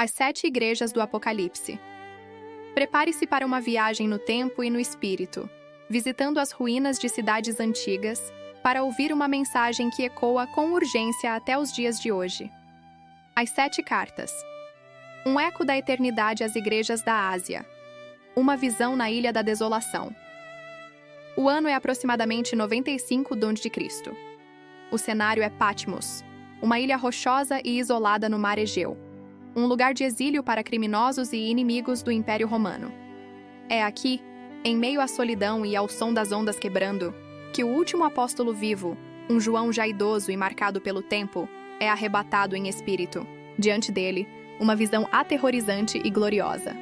As 7 igrejas do Apocalipse. Prepare-se para uma viagem no tempo e no espírito, visitando as ruínas de cidades antigas, para ouvir uma mensagem que ecoa com urgência até os dias de hoje. As 7 cartas. Um eco da eternidade às igrejas da Ásia. Uma visão na Ilha da Desolação. O ano é aproximadamente 95 d.C. O cenário é Patmos, uma ilha rochosa e isolada no mar Egeu, um lugar de exílio para criminosos e inimigos do Império Romano. É aqui, em meio à solidão e ao som das ondas quebrando, que o último apóstolo vivo, um João já idoso e marcado pelo tempo, é arrebatado em espírito. Diante dele, uma visão aterrorizante e gloriosa.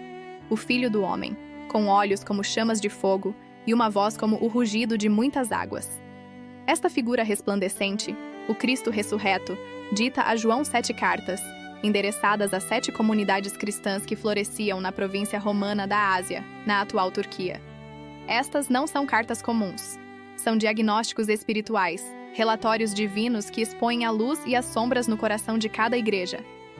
O Filho do Homem, com olhos como chamas de fogo e uma voz como o rugido de muitas águas. Esta figura resplandecente, o Cristo ressurreto, dita a João 7 cartas, endereçadas a 7 comunidades cristãs que floresciam na província romana da Ásia, na atual Turquia. Estas não são cartas comuns. São diagnósticos espirituais, relatórios divinos que expõem a luz e as sombras no coração de cada igreja.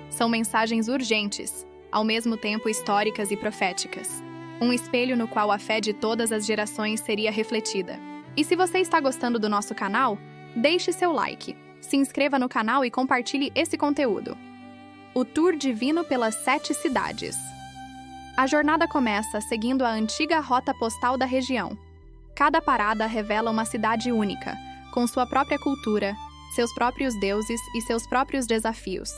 São mensagens urgentes, ao mesmo tempo históricas e proféticas. Um espelho no qual a fé de todas as gerações seria refletida. E se você está gostando do nosso canal, deixe seu like, se inscreva no canal e compartilhe esse conteúdo. O Tour Divino pelas 7 cidades. A jornada começa seguindo a antiga rota postal da região. Cada parada revela uma cidade única, com sua própria cultura, seus próprios deuses e seus próprios desafios.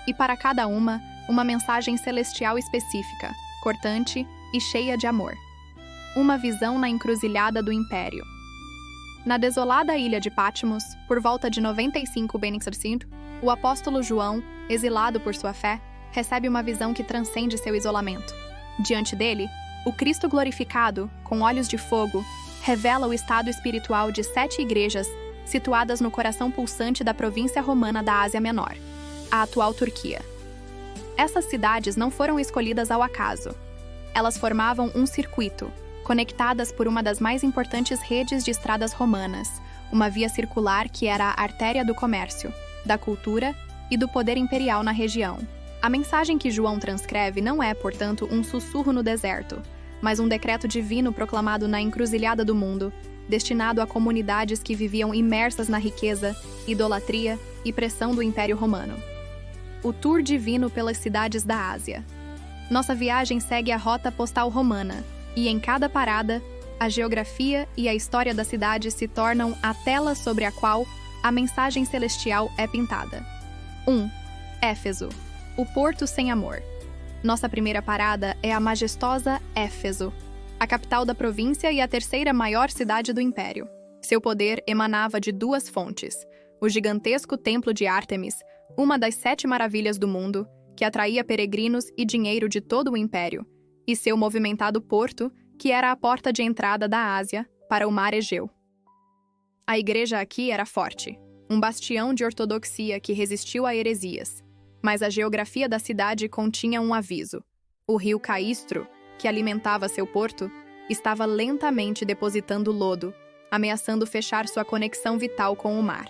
E para cada uma mensagem celestial específica, cortante e cheia de amor. Uma visão na encruzilhada do Império. Na desolada ilha de Patmos, por volta de 95 b.C., o apóstolo João, exilado por sua fé, recebe uma visão que transcende seu isolamento. Diante dele, o Cristo glorificado, com olhos de fogo, revela o estado espiritual de 7 igrejas situadas no coração pulsante da província romana da Ásia Menor, a atual Turquia. Essas cidades não foram escolhidas ao acaso. Elas formavam um circuito, conectadas por uma das mais importantes redes de estradas romanas, uma via circular que era a artéria do comércio, da cultura e do poder imperial na região. A mensagem que João transcreve não é, portanto, um sussurro no deserto, mas um decreto divino proclamado na encruzilhada do mundo, destinado a comunidades que viviam imersas na riqueza, idolatria e pressão do Império Romano. O Tour Divino pelas cidades da Ásia. Nossa viagem segue a rota postal romana, e em cada parada, a geografia e a história da cidade se tornam a tela sobre a qual a mensagem celestial é pintada. 1. Éfeso, o porto sem amor. Nossa primeira parada é a majestosa Éfeso, a capital da província e a 3ª maior cidade do Império. Seu poder emanava de 2 fontes: o gigantesco templo de Ártemis, uma das 7 maravilhas do mundo, que atraía peregrinos e dinheiro de todo o Império, e seu movimentado porto, que era a porta de entrada da Ásia para o mar Egeu. A igreja aqui era forte, um bastião de ortodoxia que resistiu a heresias, mas a geografia da cidade continha um aviso. O rio Caístro, que alimentava seu porto, estava lentamente depositando lodo, ameaçando fechar sua conexão vital com o mar.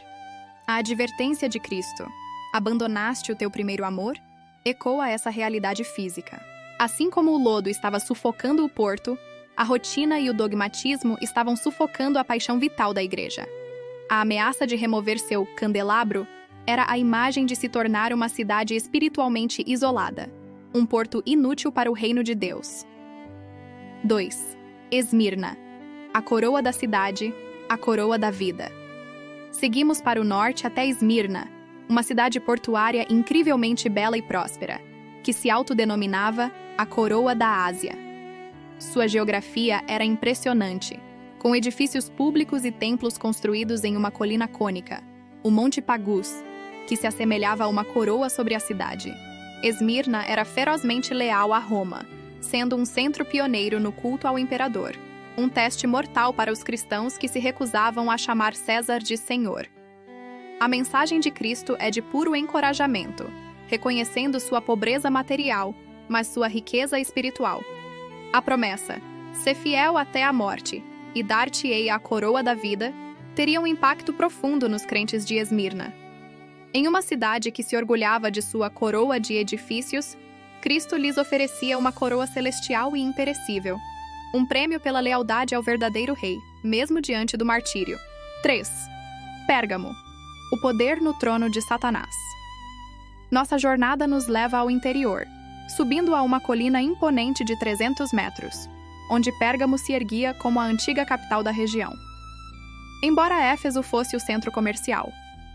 A advertência de Cristo, "Abandonaste o teu primeiro amor?", ecoa essa realidade física. Assim como o lodo estava sufocando o porto, a rotina e o dogmatismo estavam sufocando a paixão vital da igreja. A ameaça de remover seu candelabro era a imagem de se tornar uma cidade espiritualmente isolada, um porto inútil para o reino de Deus. 2. Esmirna, a coroa da cidade, a coroa da vida. Seguimos para o norte até Esmirna, uma cidade portuária incrivelmente bela e próspera, que se autodenominava a Coroa da Ásia. Sua geografia era impressionante, com edifícios públicos e templos construídos em uma colina cônica, o Monte Pagus, que se assemelhava a uma coroa sobre a cidade. Esmirna era ferozmente leal a Roma, sendo um centro pioneiro no culto ao imperador, um teste mortal para os cristãos que se recusavam a chamar César de Senhor. A mensagem de Cristo é de puro encorajamento, reconhecendo sua pobreza material, mas sua riqueza espiritual. A promessa, "Ser fiel até a morte, e dar-te-ei a coroa da vida", teria um impacto profundo nos crentes de Esmirna. Em uma cidade que se orgulhava de sua coroa de edifícios, Cristo lhes oferecia uma coroa celestial e imperecível, um prêmio pela lealdade ao verdadeiro rei, mesmo diante do martírio. 3. Pérgamo. O poder no trono de Satanás. Nossa jornada nos leva ao interior, subindo a uma colina imponente de 300 metros, onde Pérgamo se erguia como a antiga capital da região. Embora Éfeso fosse o centro comercial,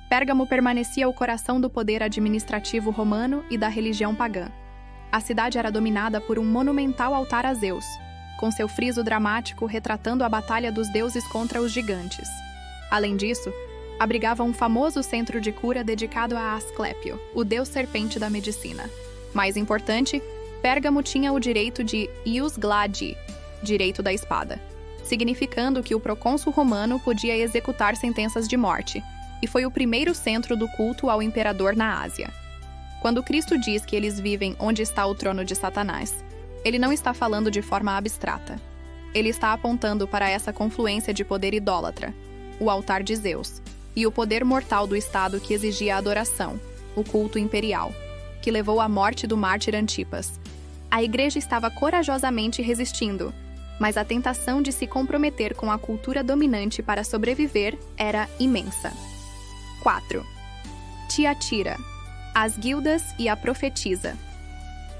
Pérgamo permanecia o coração do poder administrativo romano e da religião pagã. A cidade era dominada por um monumental altar a Zeus, com seu friso dramático retratando a batalha dos deuses contra os gigantes. Além disso, abrigava um famoso centro de cura dedicado a Asclépio, o deus serpente da medicina. Mais importante, Pérgamo tinha o direito de ius gladi, direito da espada, significando que o procônsul romano podia executar sentenças de morte, e foi o primeiro centro do culto ao imperador na Ásia. Quando Cristo diz que eles vivem onde está o trono de Satanás, ele não está falando de forma abstrata. Ele está apontando para essa confluência de poder idólatra, o altar de Zeus, e o poder mortal do Estado que exigia a adoração, o culto imperial, que levou à morte do mártir Antipas. A igreja estava corajosamente resistindo, mas a tentação de se comprometer com a cultura dominante para sobreviver era imensa. 4. Tiatira. As guildas e a profetisa.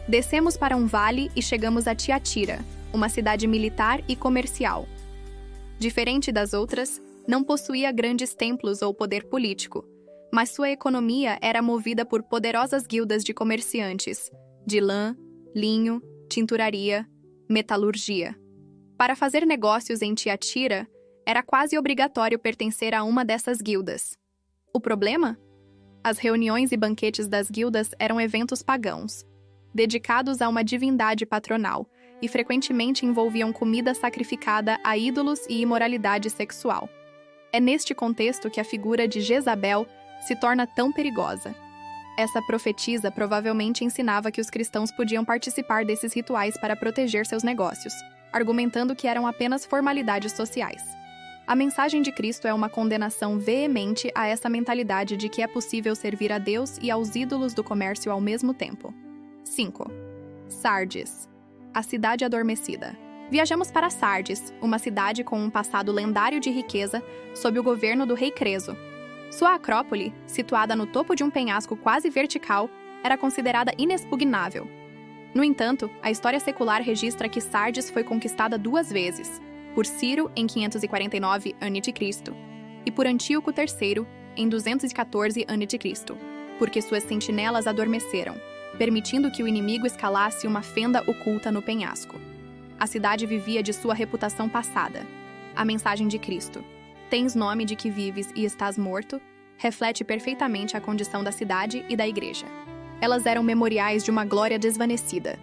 Descemos para um vale e chegamos a Tiatira, uma cidade militar e comercial. Diferente das outras, não possuía grandes templos ou poder político, mas sua economia era movida por poderosas guildas de comerciantes, de lã, linho, tinturaria, metalurgia. Para fazer negócios em Tiatira, era quase obrigatório pertencer a uma dessas guildas. O problema? As reuniões e banquetes das guildas eram eventos pagãos, dedicados a uma divindade patronal, e frequentemente envolviam comida sacrificada a ídolos e imoralidade sexual. É neste contexto que a figura de Jezabel se torna tão perigosa. Essa profetisa provavelmente ensinava que os cristãos podiam participar desses rituais para proteger seus negócios, argumentando que eram apenas formalidades sociais. A mensagem de Cristo é uma condenação veemente a essa mentalidade de que é possível servir a Deus e aos ídolos do comércio ao mesmo tempo. 5. Sardes. A cidade adormecida. Viajamos para Sardes, uma cidade com um passado lendário de riqueza sob o governo do rei Creso. Sua acrópole, situada no topo de um penhasco quase vertical, era considerada inexpugnável. No entanto, a história secular registra que Sardes foi conquistada 2 vezes, por Ciro em 549 a.C. e por Antíoco III em 214 a.C., porque suas sentinelas adormeceram, permitindo que o inimigo escalasse uma fenda oculta no penhasco. A cidade vivia de sua reputação passada. A mensagem de Cristo, "Tens nome de que vives e estás morto", reflete perfeitamente a condição da cidade e da igreja. Elas eram memoriais de uma glória desvanecida.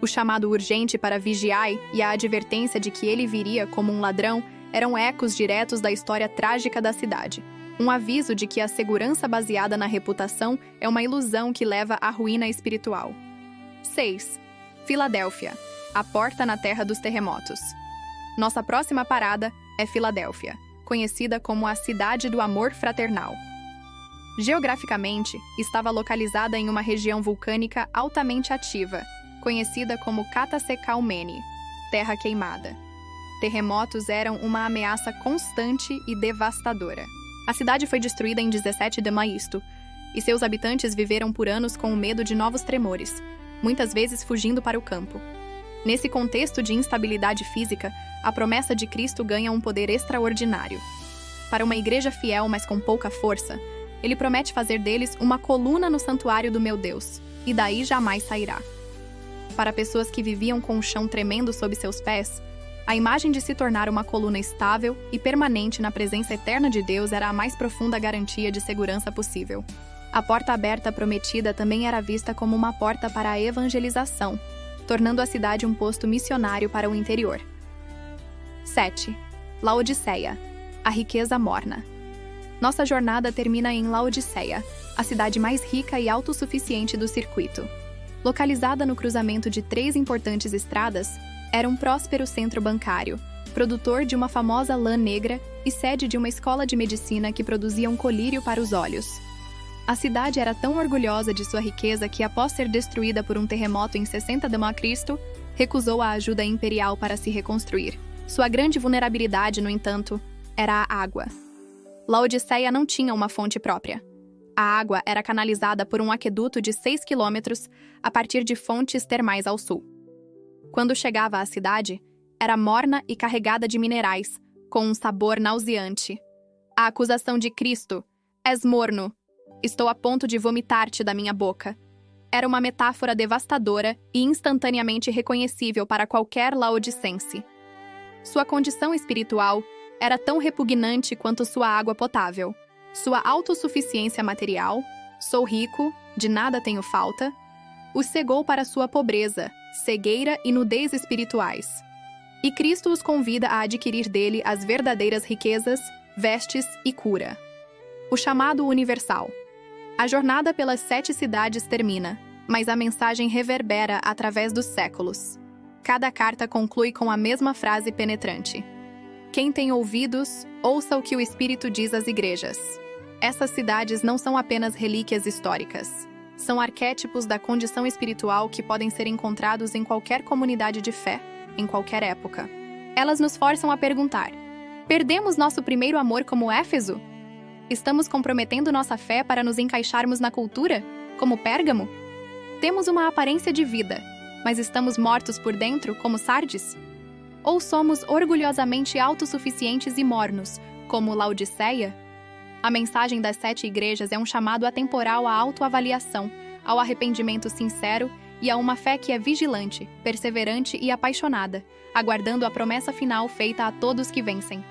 O chamado urgente para vigiai e a advertência de que ele viria como um ladrão eram ecos diretos da história trágica da cidade. Um aviso de que a segurança baseada na reputação é uma ilusão que leva à ruína espiritual. 6. Filadélfia. A porta na terra dos terremotos. Nossa próxima parada é Filadélfia, conhecida como a Cidade do Amor Fraternal. Geograficamente, estava localizada em uma região vulcânica altamente ativa, conhecida como Katasekaumenni, terra queimada. Terremotos eram uma ameaça constante e devastadora. A cidade foi destruída em 17 de maio, e seus habitantes viveram por anos com o medo de novos tremores, muitas vezes fugindo para o campo. Nesse contexto de instabilidade física, a promessa de Cristo ganha um poder extraordinário. Para uma igreja fiel, mas com pouca força, ele promete fazer deles uma coluna no santuário do meu Deus, e daí jamais sairá. Para pessoas que viviam com o chão tremendo sob seus pés, a imagem de se tornar uma coluna estável e permanente na presença eterna de Deus era a mais profunda garantia de segurança possível. A porta aberta prometida também era vista como uma porta para a evangelização, tornando a cidade um posto missionário para o interior. 7. Laodiceia. A riqueza morna. Nossa jornada termina em Laodiceia, a cidade mais rica e autossuficiente do circuito. Localizada no cruzamento de 3 importantes estradas, era um próspero centro bancário, produtor de uma famosa lã negra e sede de uma escola de medicina que produzia um colírio para os olhos. A cidade era tão orgulhosa de sua riqueza que, após ser destruída por um terremoto em 60 d.C., recusou a ajuda imperial para se reconstruir. Sua grande vulnerabilidade, no entanto, era a água. Laodiceia não tinha uma fonte própria. A água era canalizada por um aqueduto de 6 quilômetros a partir de fontes termais ao sul. Quando chegava à cidade, era morna e carregada de minerais, com um sabor nauseante. A acusação de Cristo, "És morno, estou a ponto de vomitar-te da minha boca", era uma metáfora devastadora e instantaneamente reconhecível para qualquer laodicense. Sua condição espiritual era tão repugnante quanto sua água potável. Sua autossuficiência material, "sou rico, de nada tenho falta", os cegou para sua pobreza, cegueira e nudez espirituais. E Cristo os convida a adquirir dele as verdadeiras riquezas, vestes e cura. O chamado universal. A jornada pelas 7 cidades termina, mas a mensagem reverbera através dos séculos. Cada carta conclui com a mesma frase penetrante: "Quem tem ouvidos, ouça o que o Espírito diz às igrejas." Essas cidades não são apenas relíquias históricas. São arquétipos da condição espiritual que podem ser encontrados em qualquer comunidade de fé, em qualquer época. Elas nos forçam a perguntar: perdemos nosso primeiro amor como Éfeso? Estamos comprometendo nossa fé para nos encaixarmos na cultura, como Pérgamo? Temos uma aparência de vida, mas estamos mortos por dentro, como Sardes? Ou somos orgulhosamente autossuficientes e mornos, como Laodiceia? A mensagem das 7 igrejas é um chamado atemporal à autoavaliação, ao arrependimento sincero e a uma fé que é vigilante, perseverante e apaixonada, aguardando a promessa final feita a todos que vencem.